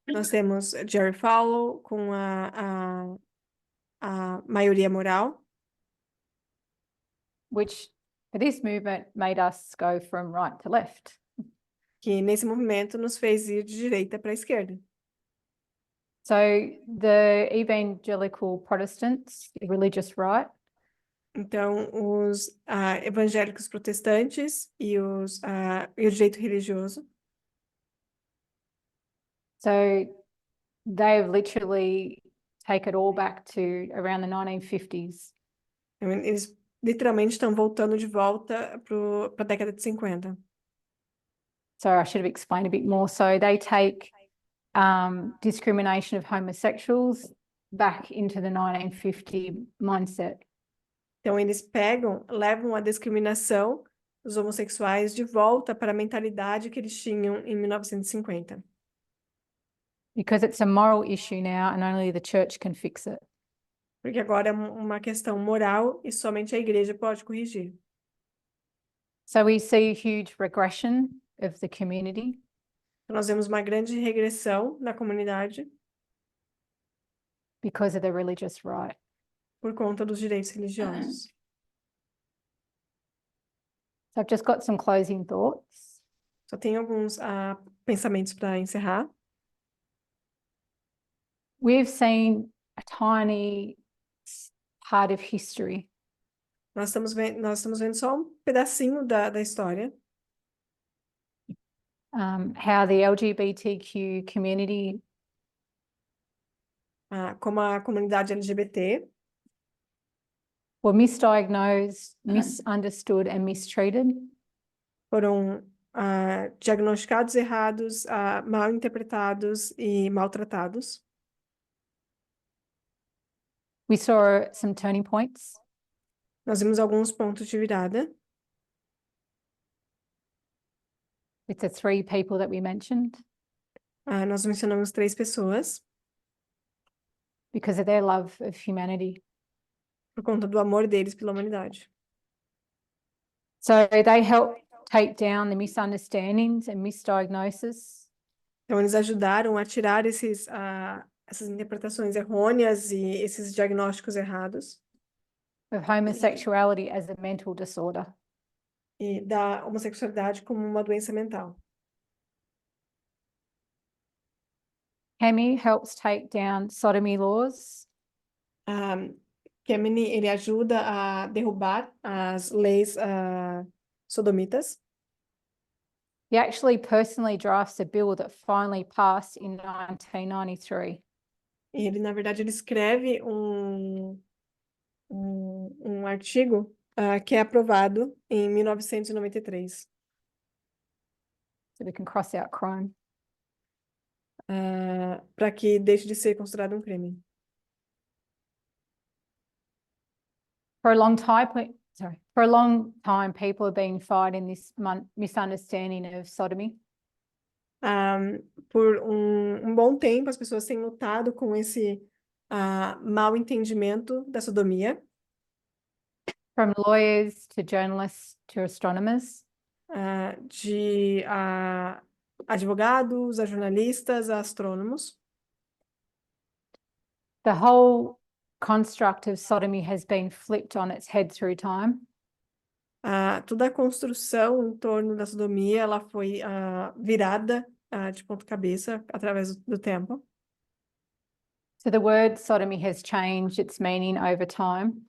Nós temos Jerry Falwell com a maioria moral, Which for this movement made us go from right to left. que nesse movimento nos fez ir de direita para a esquerda. So the evangelical Protestants, the religious right, Então, os evangélicos protestantes e o direito religioso, so they've literally taken it all back to around the 1950s. eles literalmente estão voltando de volta para a década de 50. So I should have explained a bit more. So they take discrimination of homosexuals back into the 1950 mindset. Então, eles levam a discriminação dos homossexuais de volta para a mentalidade que eles tinham em 1950. Because it's a moral issue now and only the church can fix it. Porque agora é uma questão moral e somente a igreja pode corrigir. So we see huge regression of the community. Então, nós vemos uma grande regressão na comunidade Because of the religious right. por conta dos direitos religiosos. So I've just got some closing thoughts. Só tenho alguns pensamentos para encerrar. We've seen a tiny part of history. Nós estamos vendo só um pedacinho da história. How the LGBTQ community Como a comunidade LGBT were misdiagnosed, misunderstood and mistreated. foram diagnosticados errados, mal interpretados e maltratados. We saw some turning points. Nós vimos alguns pontos de virada With the three people that we mentioned nós mencionamos 3 pessoas because of their love of humanity. por conta do amor deles pela humanidade. So they help take down the misunderstandings and misdiagnosis Então, eles ajudaram a tirar essas interpretações errôneas e esses diagnósticos errados of homosexuality as a mental disorder. e da homossexualidade como uma doença mental. Hemi helps take down sodomy laws Kemeny, ele ajuda a derrubar as leis sodomitas. He actually personally drafts a bill that finally passed in 1993. Ele, na verdade, ele escreve um artigo que é aprovado em 1993 So we can cross out crime. para que deixe de ser considerado um crime. For a long time, people have been fighting this misunderstanding of sodomy. Por um bom tempo, as pessoas têm lutado com esse mau entendimento da sodomia, From lawyers to journalists to astronomers. de advogados, a jornalistas, a astrônomos. The whole construct of sodomy has been flipped on its head through time. Toda a construção em torno da sodomia, ela foi virada de ponta cabeça através do tempo. So the word sodomy has changed its meaning over time.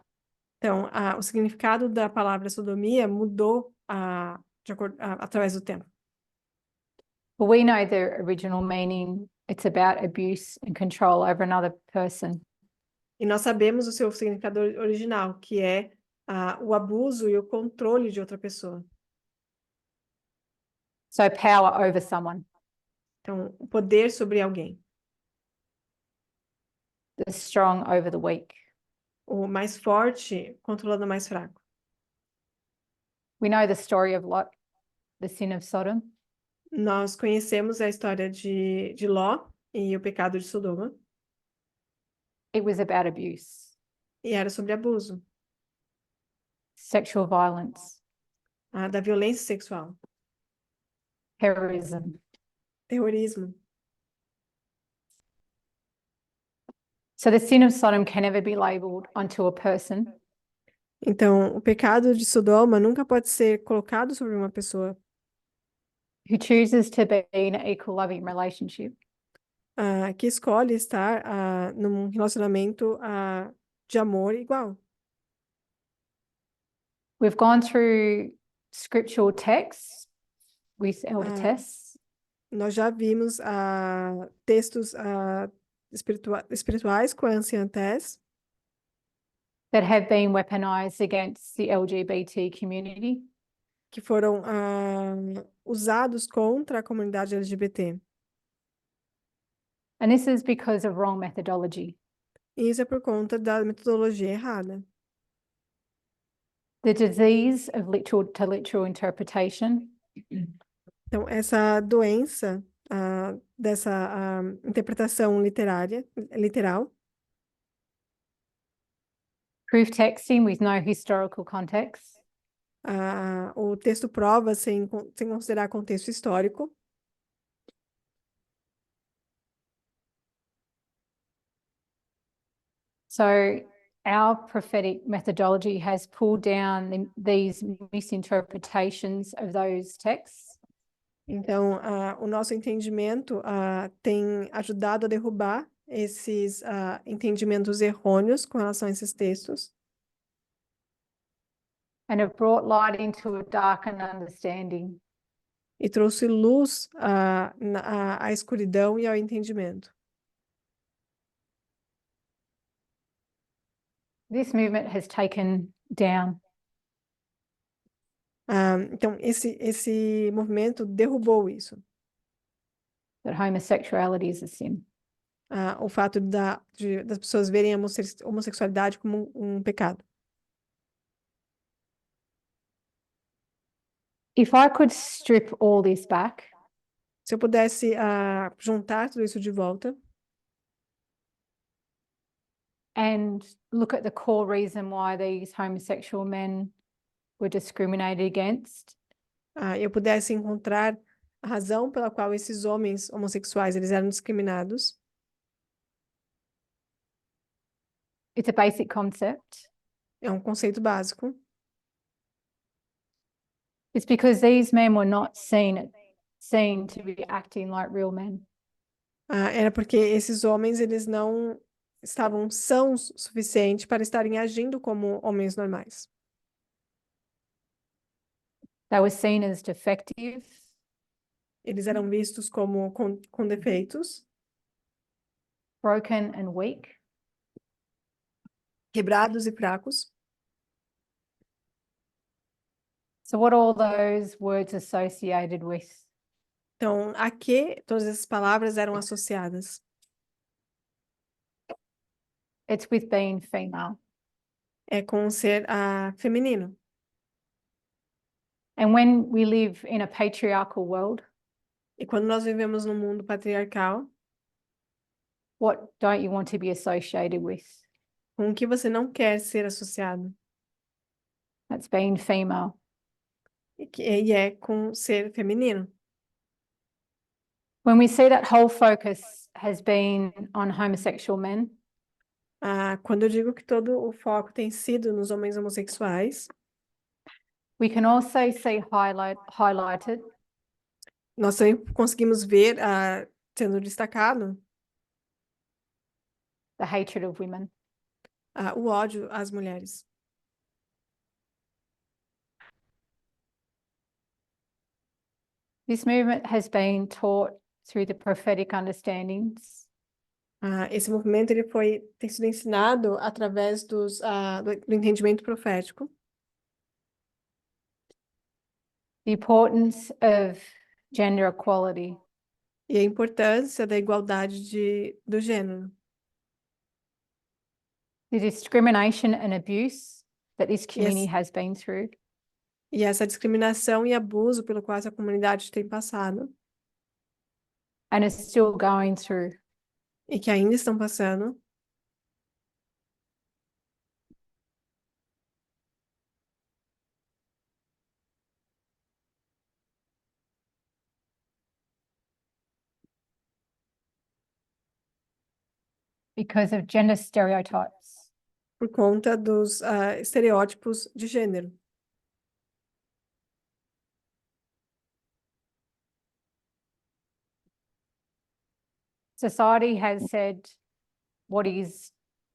Então, o significado da palavra sodomia mudou através do tempo. But we know the original meaning. It's about abuse and control over another person. E nós sabemos o seu significado original, que é o abuso e o controle de outra pessoa. So power over someone. Então, o poder sobre alguém. The strong over the weak. O mais forte controlando o mais fraco. We know the story of Lot, the sin of Sodom. Nós conhecemos a história de Ló e o pecado de Sodoma. It was about abuse, E era sobre abuso, sexual violence, da violência sexual, terrorism. terrorismo. So the sin of Sodom can never be labeled onto a person. Então, o pecado de Sodoma nunca pode ser colocado sobre uma pessoa Who chooses to be in an equal loving relationship. Que escolhe estar num relacionamento de amor igual. We've gone through scriptural texts with elder Tess. Nós já vimos textos espirituais com a anciã Tess, That have been weaponized against the LGBT community. que foram usados contra a comunidade LGBT. And this is because of wrong methodology. E isso é por conta da metodologia errada. The disease of literal to literal interpretation. Então, essa doença dessa interpretação literal, Proof texting with no historical context. o texto prova sem considerar contexto histórico. So our prophetic methodology has pulled down these misinterpretations of those texts. Então, o nosso entendimento tem ajudado a derrubar esses entendimentos errôneos com relação a esses textos. And have brought light into a darkened understanding. E trouxe luz à escuridão e ao entendimento. This movement has taken down Então, esse movimento derrubou isso. that homosexuality is a sin. O fato das pessoas verem a homossexualidade como um pecado. If I could strip all this back Se eu pudesse juntar tudo isso de volta and look at the core reason why these homosexual men were discriminated against, eu pudesse encontrar a razão pela qual esses homens homossexuais eles eram discriminados, it's a basic concept. é um conceito básico. It's because these men were not seen to be acting like real men. Era porque esses homens eles não estavam sãos o suficiente para estarem agindo como homens normais. They were seen as defective, Eles eram vistos como com defeitos, broken and weak. quebrados e fracos. So what are all those words associated with? Então, a que todas essas palavras eram associadas? It's with being female. É com ser feminino. And when we live in a patriarchal world, E quando nós vivemos num mundo patriarcal, what don't you want to be associated with? com o que você não quer ser associado? That's being female. E é com ser feminino. When we see that whole focus has been on homosexual men, Quando eu digo que todo o foco tem sido nos homens homossexuais, we can also see highlighted nós também conseguimos ver sendo destacado the hatred of women. O ódio às mulheres. This movement has been taught through the prophetic understandings Esse movimento ele tem sido ensinado através do entendimento profético, the importance of gender equality, e a importância da igualdade do gênero, the discrimination and abuse that this community Yes. has been through, e essa discriminação e abuso pelo qual essa comunidade tem passado, and is still going through. e que ainda estão passando, Because of gender stereotypes. por conta dos estereótipos de gênero. Society has said what is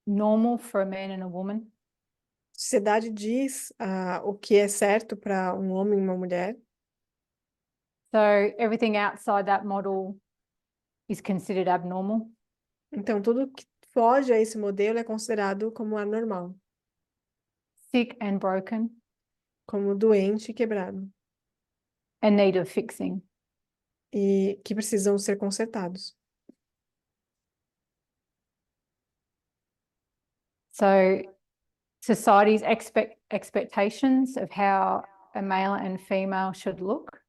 normal for a man and a woman, A sociedade diz o que é certo para um homem e uma mulher, so everything outside that model is considered abnormal. então tudo que foge a esse modelo é considerado como anormal, Sick and broken, como doente e quebrado, and need of fixing. e que precisam ser consertados. So society's expectations of how a male and female should look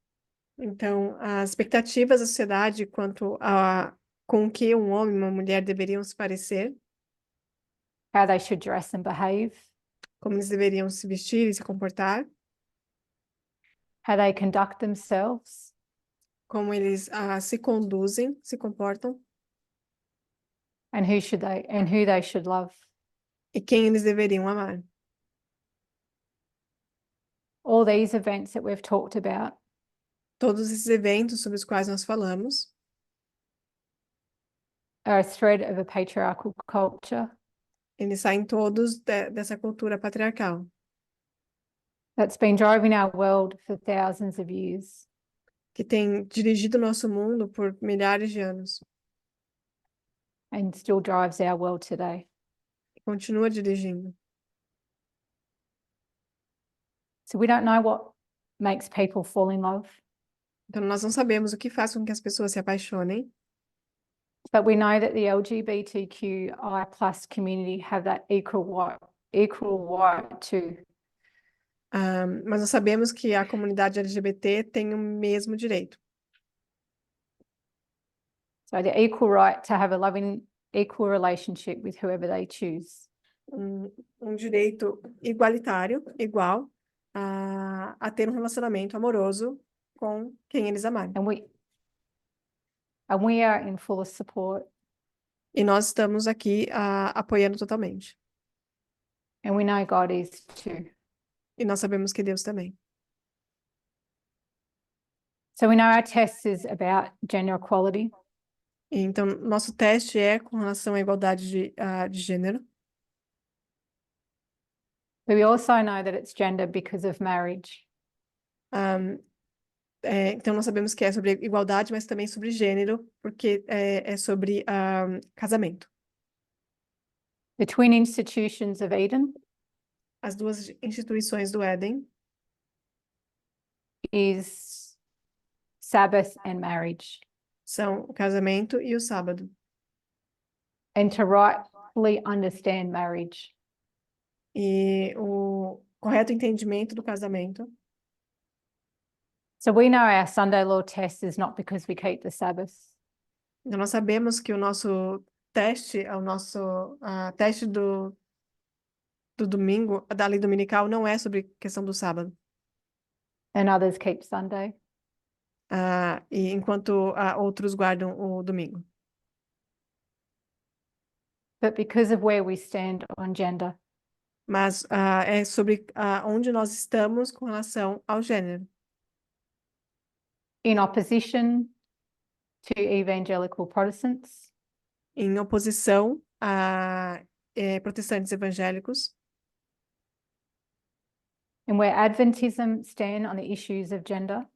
Então, as expectativas da sociedade quanto a com que um homem e uma mulher deveriam se parecer, how they should dress and behave, como eles deveriam se vestir e se comportar, how they conduct themselves, como eles se conduzem, se comportam, and who they should love. e quem eles deveriam amar. All these events that we've talked about Todos esses eventos sobre os quais nós falamos are a thread of a patriarchal culture eles saem todos dessa cultura patriarcal, that's been driving our world for thousands of years. que tem dirigido o nosso mundo por milhares de anos, And still drives our world today. e continua dirigindo. So we don't know what makes people fall in love, Então, nós não sabemos o que faz com que as pessoas se apaixonem, but we know that the LGBTQI plus community have that equal right too. mas nós sabemos que a comunidade LGBT tem o mesmo direito. So the equal right to have a loving, equal relationship with whoever they choose. Um direito igualitário, igual, a ter um relacionamento amoroso com quem eles amarem. And we are in full support. E nós estamos aqui apoiando totalmente. And we know God is too. E nós sabemos que Deus também. So we know our test is about gender equality. E então, nosso teste é com relação à igualdade de gênero. But we also know that it's gender because of marriage. Então, nós sabemos que é sobre igualdade, mas também sobre gênero, porque é sobre casamento. The twin institutions of Eden As duas instituições do Éden is Sabbath and marriage. são o casamento e o sábado. And to rightfully understand marriage, E o correto entendimento do casamento. so we know our Sunday law test is not because we keep the Sabbath. Então, nós sabemos que o nosso teste, teste do domingo, da lei dominical, não é sobre questão do sábado. And others keep Sunday. E enquanto outros guardam o domingo. But because of where we stand on gender. Mas é sobre onde nós estamos com relação ao gênero. In opposition to evangelical Protestants. Em oposição a protestantes evangélicos. And where Adventism stand on the issues of gender.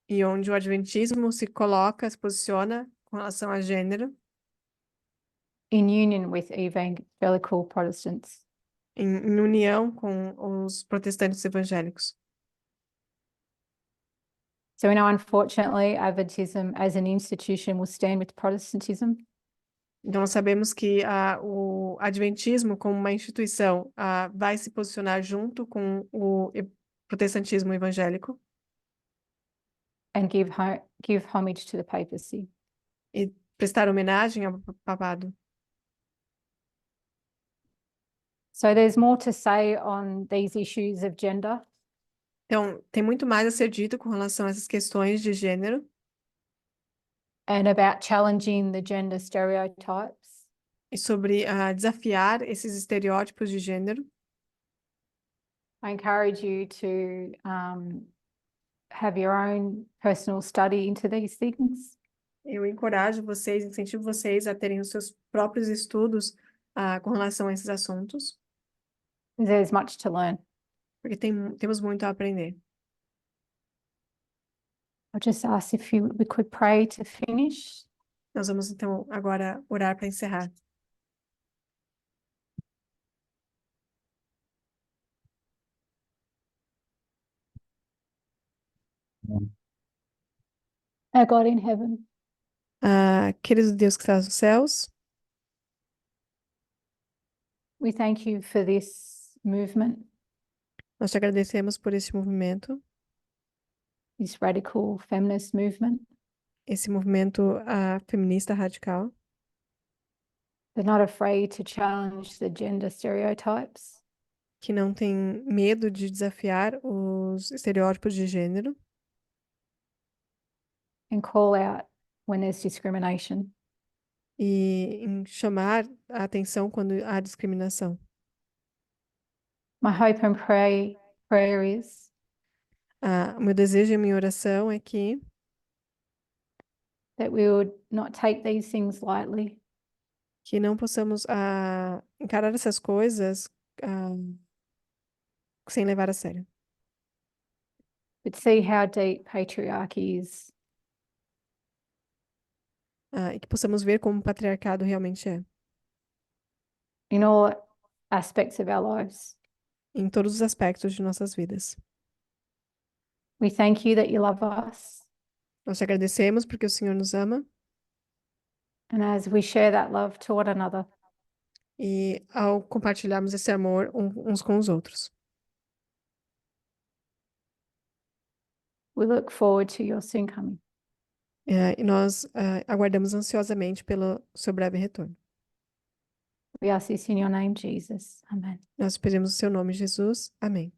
E onde o adventismo se posiciona com relação a gênero. In union with evangelical Protestants. Em união com os protestantes evangélicos. So we know, unfortunately, Adventism as an institution will stand with Protestantism. Então, nós sabemos que o adventismo, como uma instituição, vai se posicionar junto com o protestantismo evangélico. And give homage to the papacy. E prestar homenagem ao papado. So there's more to say on these issues of gender. Então, tem muito mais a ser dito com relação a essas questões de gênero. And about challenging the gender stereotypes. E sobre desafiar esses estereótipos de gênero. I encourage you to have your own personal study into these things. Eu encorajo vocês, incentivo vocês a terem os seus próprios estudos com relação a esses assuntos. There's much to learn. Porque temos muito a aprender. I'll just ask if we could pray to finish. Nós vamos, então, agora orar para encerrar. Our God in heaven, Querido Deus que estás nos céus, we thank you for this movement, nós te agradecemos por este movimento, this radical feminist movement. esse movimento feminista radical, They're not afraid to challenge the gender stereotypes. que não tem medo de desafiar os estereótipos de gênero And call out when there's discrimination. e em chamar a atenção quando há discriminação. My hope and prayer is O meu desejo e a minha oração é que that we would not take these things lightly, não possamos encarar essas coisas sem levar a sério. but see how deep patriarchy is, E que possamos ver como o patriarcado realmente é, in all aspects of our lives. em todos os aspectos de nossas vidas. We thank you that you love us. Nós te agradecemos porque o Senhor nos ama And as we share that love to one another, e ao compartilharmos esse amor uns com os outros. we look forward to your soon coming. E nós aguardamos ansiosamente pelo seu breve retorno. We ask this in your name, Jesus. Amen. Nós pedimos o seu nome, Jesus. Amém.